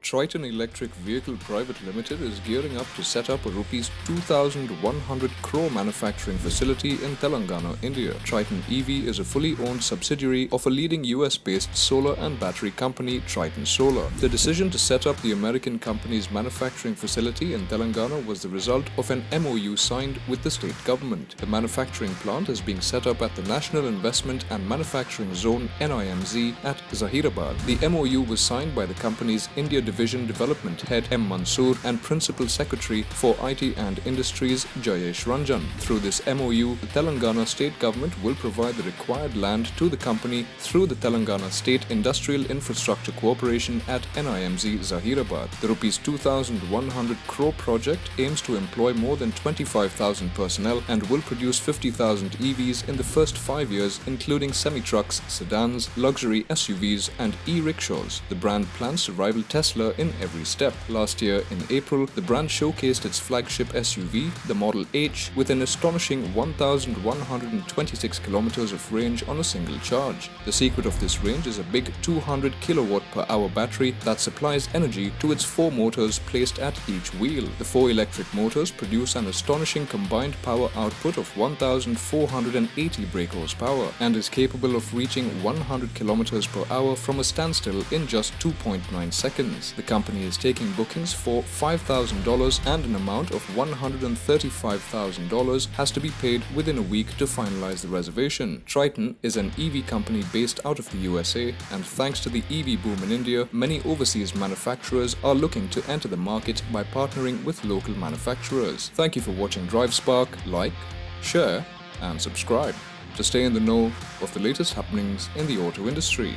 Triton Electric Vehicle Private Limited is gearing up to set up a Rs 2,100 crore manufacturing facility in Telangana, India. Triton EV is a fully owned subsidiary of a leading US-based solar and battery company, Triton Solar. The decision to set up the American company's manufacturing facility in Telangana was the result of an MOU signed with the state government. The manufacturing plant is being set up at the National Investment and Manufacturing Zone (NIMZ) at Zahirabad. The MOU was signed by the company's India Division Development Head M. Mansoor and Principal Secretary for IT and Industries Jayesh Ranjan. Through this MOU, the Telangana state government will provide the required land to the company through the Telangana State Industrial Infrastructure Corporation at NIMZ Zahirabad. The Rs 2,100 crore project aims to employ more than 25,000 personnel and will produce 50,000 EVs in the first 5 years, including semi-trucks, sedans, luxury SUVs and e-rickshaws. The brand plans to rival Tesla in every step. Last year, in April, the brand showcased its flagship SUV, the Model H, with an astonishing 1,126 kilometers of range on a single charge. The secret of this range is a big 200 kilowatt per hour battery that supplies energy to its 4 motors placed at each wheel. The 4 electric motors produce an astonishing combined power output of 1,480 brake horsepower and is capable of reaching 100 kilometers per hour from a standstill in just 2.9 seconds. The company is taking bookings for $5,000 and an amount of $135,000 has to be paid within a week to finalize the reservation. Triton is an EV company based out of the USA, and thanks to the EV boom in India, many overseas manufacturers are looking to enter the market by partnering with local manufacturers. Thank you for watching DriveSpark. Like, share and subscribe to stay in the know of the latest happenings in the auto industry.